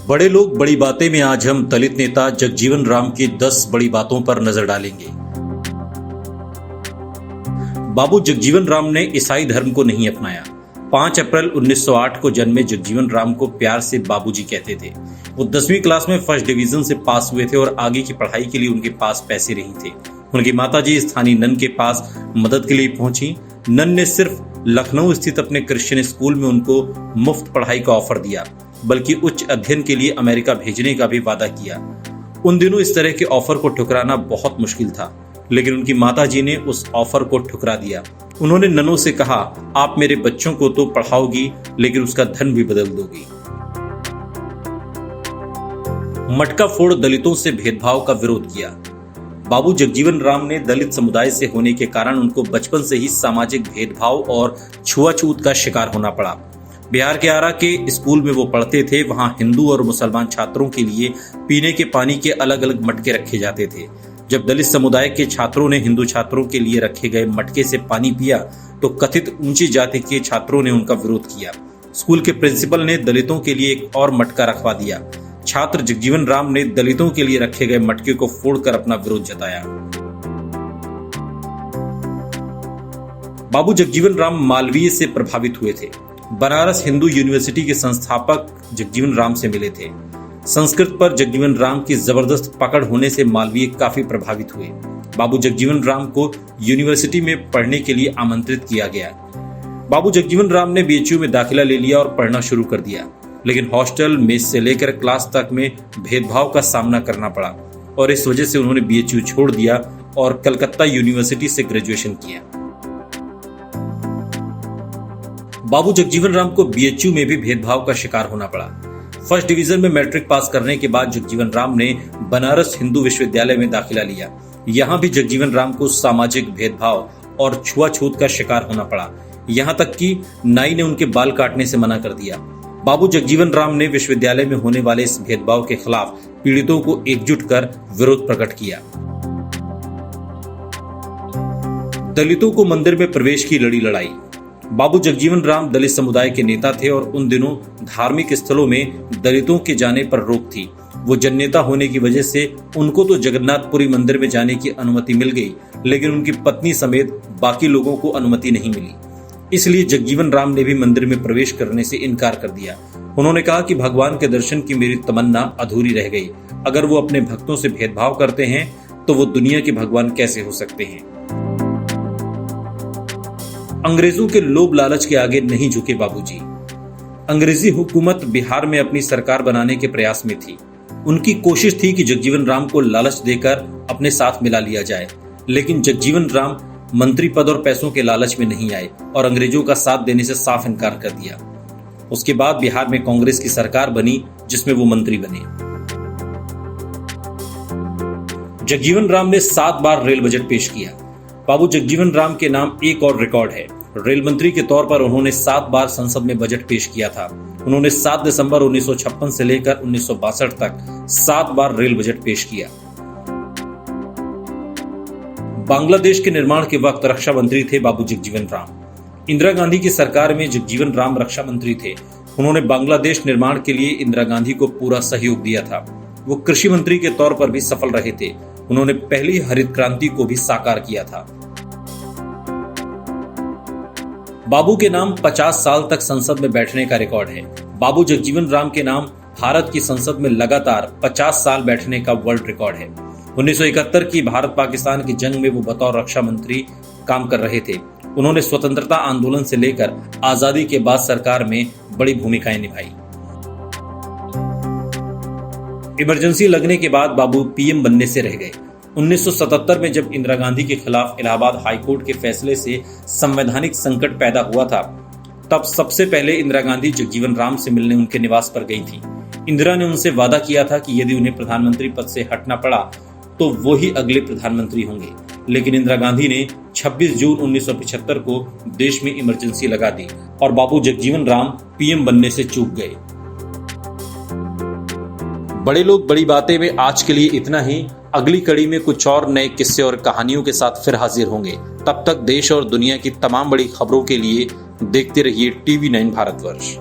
बड़े लोग बड़ी बातें में आज हम दलित नेता जगजीवन राम की 10 बड़ी बातों पर नजर डालेंगे। बाबू जगजीवन राम ने ईसाई धर्म को नहीं अपनाया। 5 अप्रैल 1908 को जन्मे जगजीवन राम को प्यार से बाबूजी कहते थे। वो 10वीं क्लास में फर्स्ट डिवीजन से पास हुए थे और आगे की पढ़ाई के लिए उनके पास पैसे नहीं थे। उनकी माताजी स्थानीय नन के पास मदद के लिए पहुंची। नन ने सिर्फ लखनऊ स्थित अपने क्रिश्चियन स्कूल में उनको मुफ्त पढ़ाई का ऑफर दिया, बल्कि उच्च अध्ययन के लिए अमेरिका भेजने का भी वादा किया। उन दिनों इस तरह के ऑफर को ठुकराना बहुत मुश्किल था, लेकिन उनकी माताजी ने उस ऑफर को ठुकरा दिया। उन्होंने ननों से कहा, आप मेरे बच्चों को तो पढ़ाओगी, लेकिन उसका धन भी बदल दोगी। मटका फोड़ दलितों से भेदभाव का विरोध किया। बाबू जगजीवन राम ने दलित समुदाय से होने के कारण उनको बचपन से ही सामाजिक भेदभाव और छुआछूत का शिकार होना पड़ा। बिहार के आरा के स्कूल में वो पढ़ते थे। वहां हिंदू और मुसलमान छात्रों के लिए पीने के पानी के अलग अलग मटके रखे जाते थे। जब दलित समुदाय के छात्रों ने हिंदू छात्रों के लिए रखे गए मटके से पानी पिया तो कथित ऊंची जाति के छात्रों ने उनका विरोध किया। स्कूल के प्रिंसिपल ने दलितों के लिए एक और मटका रखवा दिया। छात्र जगजीवन राम ने दलितों के लिए रखे गए मटके को फोड़कर अपना विरोध जताया। बाबू जगजीवन राम मालवीय से प्रभावित हुए थे। बनारस हिंदू यूनिवर्सिटी के संस्थापक जगजीवन राम से मिले थे। संस्कृत पर जगजीवन राम की जबरदस्त पकड़ होने से मालवीय काफी प्रभावित हुए। बाबू जगजीवन राम को यूनिवर्सिटी में पढ़ने के लिए आमंत्रित किया गया। बाबू जगजीवन राम ने बीएचयू में दाखिला ले लिया और पढ़ना शुरू कर दिया, लेकिन हॉस्टल, मेस से लेकर क्लास तक में भेदभाव का सामना करना पड़ा और इस वजह से उन्होंने बीएचयू छोड़ दिया और कलकत्ता यूनिवर्सिटी से ग्रेजुएशन किया। बाबू जगजीवन राम को बीएचयू में भी भेदभाव का शिकार होना पड़ा। फर्स्ट डिवीजन में मैट्रिक पास करने के बाद जगजीवन राम ने बनारस हिंदू विश्वविद्यालय में दाखिला लिया। यहाँ भी जगजीवन राम को सामाजिक भेदभाव और छुआछूत का शिकार होना पड़ा। यहाँ तक कि नाई ने उनके बाल काटने से मना कर दिया। बाबू जगजीवन राम ने विश्वविद्यालय में होने वाले इस भेदभाव के खिलाफ पीड़ितों को एकजुट कर विरोध प्रकट किया। दलितों को मंदिर में प्रवेश की लड़ी लड़ाई। बाबू जगजीवन राम दलित समुदाय के नेता थे और उन दिनों धार्मिक स्थलों में दलितों के जाने पर रोक थी। वो जननेता होने की वजह से उनको तो जगन्नाथपुरी मंदिर में जाने की अनुमति मिल गई, लेकिन उनकी पत्नी समेत बाकी लोगों को अनुमति नहीं मिली। इसलिए जगजीवन राम ने भी मंदिर में प्रवेश करने से इनकार कर दिया। उन्होंने कहा कि भगवान के दर्शन की मेरी तमन्ना अधूरी रह गई। अगर वो अपने भक्तों से भेदभाव करते हैं तो वो दुनिया के भगवान कैसे हो सकते हैं। अंग्रेजों के लोभ लालच के आगे नहीं झुके बाबूजी। अंग्रेजी हुकूमत बिहार में अपनी सरकार बनाने के प्रयास में थी। उनकी कोशिश थी कि जगजीवन राम को लालच देकर अपने साथ मिला लिया जाए, लेकिन जगजीवन राम मंत्री पद और पैसों के लालच में नहीं आए और अंग्रेजों का साथ देने से साफ इनकार कर दिया। उसके बाद बिहार में कांग्रेस की सरकार बनी, जिसमें वो मंत्री बने। जगजीवन राम ने 7 बार रेल बजट पेश किया। बाबू जगजीवन राम के नाम एक और रिकॉर्ड है। रेल मंत्री के तौर पर उन्होंने 7 बार संसद में बजट पेश किया था। उन्होंने 7 दिसंबर 1956 से लेकर 1962 तक 7 बार रेल बजट पेश किया। बांग्लादेश के निर्माण के वक्त रक्षा मंत्री थे बाबू जगजीवन राम। इंदिरा गांधी की सरकार में जगजीवन राम रक्षा मंत्री थे। उन्होंने बांग्लादेश निर्माण के लिए इंदिरा गांधी को पूरा सहयोग दिया था। वो कृषि मंत्री के तौर पर भी सफल रहे थे। उन्होंने पहली हरित क्रांति को भी साकार किया था। बाबू के नाम 50 साल तक संसद में बैठने का रिकॉर्ड है। बाबू जगजीवन राम के नाम भारत की संसद में लगातार 50 साल बैठने का वर्ल्ड रिकॉर्ड है। 1971 की भारत पाकिस्तान की जंग में वो बतौर रक्षा मंत्री काम कर रहे थे। उन्होंने स्वतंत्रता आंदोलन से लेकर आजादी के बाद सरकार में बड़ी भूमिकाएं निभाई। इमरजेंसी लगने के बाद बाबू पीएम बनने से रह गए। 1977 में जब इंदिरा गांधी के खिलाफ इलाहाबाद हाईकोर्ट के फैसले से संवैधानिक संकट पैदा हुआ था, तब सबसे पहले इंदिरा गांधी जगजीवन राम से मिलने उनके निवास पर गई थी। इंदिरा ने उनसे वादा किया था कि यदि उन्हें प्रधानमंत्री पद से हटना पड़ा तो वो ही अगले प्रधानमंत्री होंगे, लेकिन इंदिरा गांधी ने 26 जून 1975 को देश में इमरजेंसी लगा दी और बाबू जगजीवन राम पीएम बनने से चूक गए। बड़े लोग बड़ी बातें में आज के लिए इतना ही। अगली कड़ी में कुछ और नए किस्से और कहानियों के साथ फिर हाजिर होंगे। तब तक देश और दुनिया की तमाम बड़ी खबरों के लिए देखते रहिए टीवी 9 भारतवर्ष।